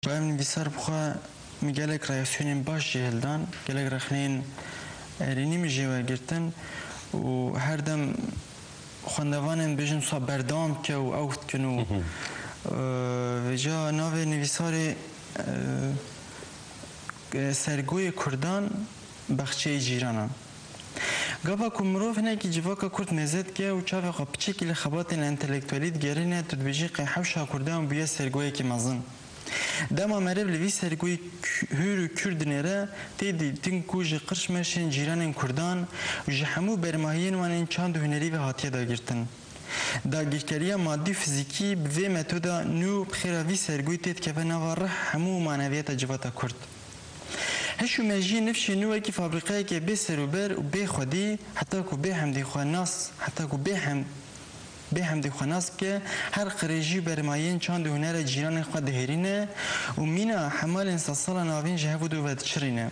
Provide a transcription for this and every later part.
و ام بیسار بخوا میگلک ریاکسیون باش جهلدان گلک رخنین رینی میجیوه گرتن و هر دم خواندوانن بیشن صا بردام که و اوت کنو و جا ناو نویسار سرگوی کردان بخچه جیرانان گاوا کمروف نه کی جواکا کرد نزد که و چاو قپچه کی لخبات انتلکتوالیت گرینه تدبیجی قیحوشا کردان بیا سرگوی کی مزن دما مرب لوی سرگوی هور کرد نره تیدی تنکوج قرش مرشن جیران کردان و جهمو برماهین وان چند هنری و هاتیه داگرتن داگیرکریا مادی فیزیکی به متودا نو بخیراوی سرگوی تید که به نواره همو معنویت جواتا کرد هشو مجی نفش نوعی که فابریقه که به سروبر و به خودی حتی که به هم دی خواناس حتی که به هم دی خواناس که هر قریجی برمایین چند هنر جیران خود دهرینه و مینا حمال انساسال ناوین جهود و ودچرینه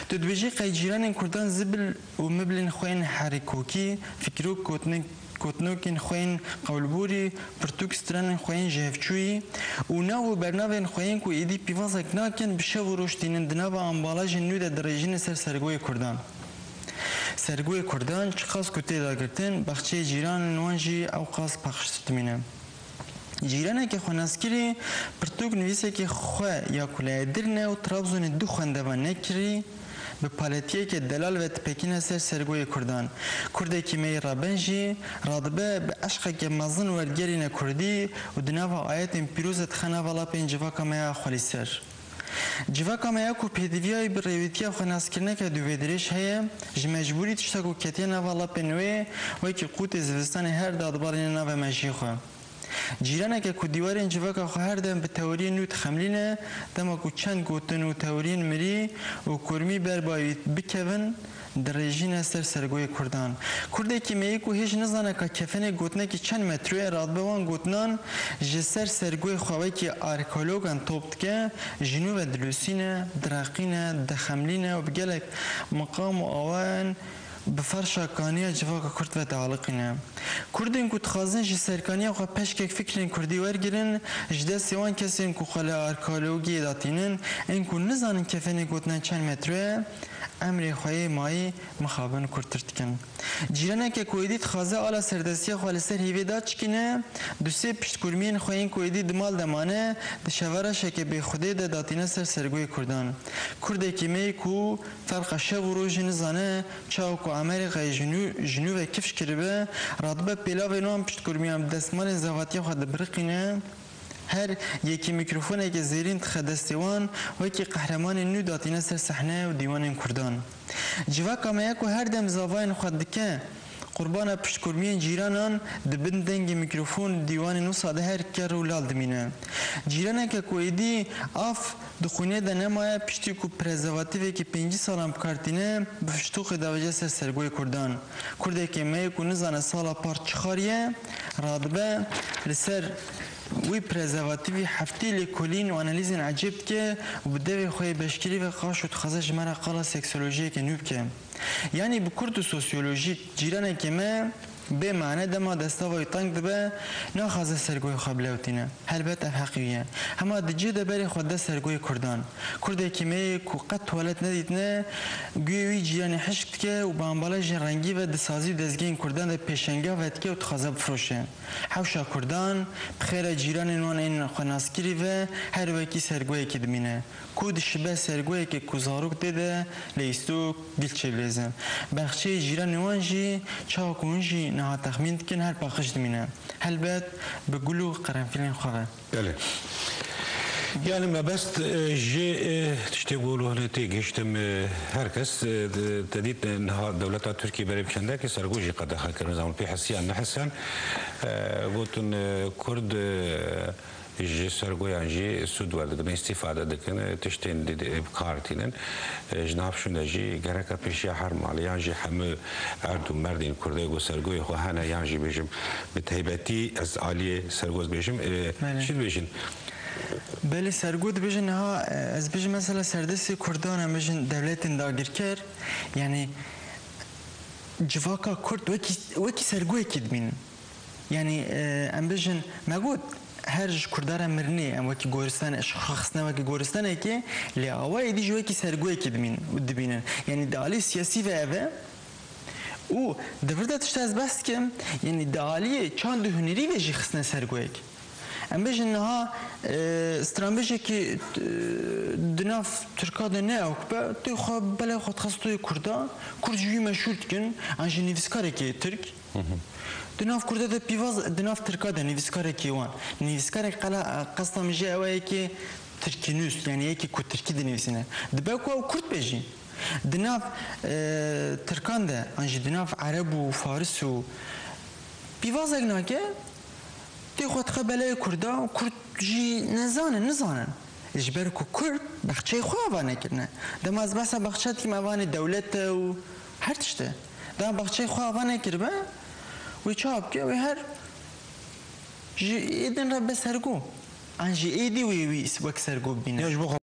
تدویجی قی جیران کردان زبل و مبلن خوین حرکوکی فکرو کوتنوکین خوین قولبوری پرتوکستران خوین جهفچوی و ناو برنامه خوین کو ایدی پیوازک ناکن بشه و روشتینن دناب امبالاج نود درجین سرگوی کردان سرگوی کردان چخاص کتی داگرتن بخچه جیران نوانجی اوقاس پخشتمینه جیرانه که خوناسکری پرتوک نویسه که خواه یا کلاه درنه و ترابزون دو خوندوان نکری به پالتیه که دلال و تپکین سر سرگوی کردان کرده که می رابنجی رادبه به عشق که مزن ورگرین کردی و دناو آیت پیروزت خنا والا پین جواکا میا خالی سر جواکا میا کو پیدویای بر رویتیا خناس کرنه که دو ودریش هیا جمجبوری تشتا کو کتینا والا پنوی و که قوت زوستان هر دادبارین ناو مجی خو جیرانه که دیوارین جواکا خو هر دم به تئوری نوت خملینه دما کو چند گوتن و تئورین مری و کرمی بربایت بکون در رژین سرگوی کردان کرده که می کو هیچ نزانه که کفن گوتنه که چند متروی راد بوان گوتنان جسر سرگوی خواهی که آرکولوگان توبت که جنوب دلوسینه دراقینه دخملینه و بگلک مقام و آوان بفرشا کانیا جواکا کرد و تعلقینه کردین کو تخازن جی سرکانیا خو پشکک فکرین کردی ورگرن جده سیوان کسین کو خلا آرکولوژی داتینن این کو نزانن کفن گوتنن چند متره امر خوی مای مخابن کرترتکن جیرانه که کویدی تخازه آلا سردستی خو سر هیوی دا چکینه دوسه پشت کرمین خوین کویدی دمال دمانه دشواره شک به خودی د داتینه سرگوی کردان کرده کی می کو فرق شب و روز نزانه چاو کو امریکای جنوب کفش کربه رادبه پیلاو نام پشت کرمیام دستمال زواتی خود برقینه هر یکی میکروفونه که زیرین تخدستوان و که قهرمان نو داتینه سر صحنه و دیوان کردان جواکا میکو هر دم زاوین خود دکه قربان پشتکرمی جیرانان دبن دنگ میکروفون دیوان نو ساده هر کر و لال دمینه جیرانه که کویدی آف دخونه ده نمایه پشتی کو پرزواتیوی که 5 سالم کارتینه بفشتوخ دوجه سرگوی کردان کرده که میکو نزانه سالا پارت چخاریه رادبه لسر وی پرزواتیوی هفتی لکولین و انالیزین عجیب که و بدوی خوی بشکری و قاش و تخازش مرا قالا سکسولوژی که نوب که یعنی بکرد و سوسیولوژی جیرانه که ما به معنی دما دستاوی تنگ دبه ناخذ سرگوی خبلوتینه هلبت حقیقیه اما دجی دبری خود سرگوی کردان کرده که می کو قط توالت ندیدنه گویی جیران حشت که و بامبالاج رنگی و دسازی دزگین کردان پیشنگا و اتکه و تخازه بفروشه حوشا کردان بخیر جیران نوان این خناسکری و هر وکی سرگوی که دمینه کود شبه سرگوی که کوزاروک دیده لیستو گلچه بلیزم بخشی جیران نوانجی چاکونجی نه تخمین کن هر باخش دمینه هلبت بقولو قرنفیلین خواه بله يعني ما بس جي تشتغلوا هنا تيجيشتم هركس تديت انها دولة تركيا بريب كندك سرقوجي قد خاكر نظام في حسيان نحسن قلت كرد جي سرقويا جي سودوار دكنا استفادة دكنا تشتين بكارتينن جناب شونا جي غرقا بيشيا حرم عليان جي حمو اردو مردين كرديغو سرقويا خو هانا يان جي بيجم بتهيبتي از عالية سرقوز بيجم شد بيجن بله سرگود بجن ها از بجن مثلا سردستی کردان بجن دولت داگیر کر یعنی جواکا کرد وکی سرگوی کد بین یعنی ام بجن مگود هر کردار مرنی ام وکی گورستان شخصنا وکی گورستانه که لیاوای دی جوکی سرگوی که دبینن یعنی دالی سیاسی و اوه او دفرده تشتاز بس که یعنی دالی چند هنری و جی خصنا سرگوی ام بیش انها استرامبیجی که دناف ترکا ده نه اوکبه تی خواه بله خود خستوی کردا کرد جوی مشهور کن انجی نویسکاره که ترک دناف کرده ده پیواز دناف ترکا ده نویسکاره که وان نویسکاره قصد میشه اوه که ترکی نوست یعنی یکی که ترکی ده نویسینه دبه که او کرد بیجی دناف ترکان ده انجی دناف عرب و فارس و پیواز اگنا که تی خود خبله کردا و کرد جی نزانن اجبر کو کرد بخچه خواه وانه کرنه دم از بس بخچه که موانه دولت و هر تشته دم بخچه خواه وانه کربه و چاب که و هر جی ایدن را بسرگو انجی ایدی وی وک سرگو بینه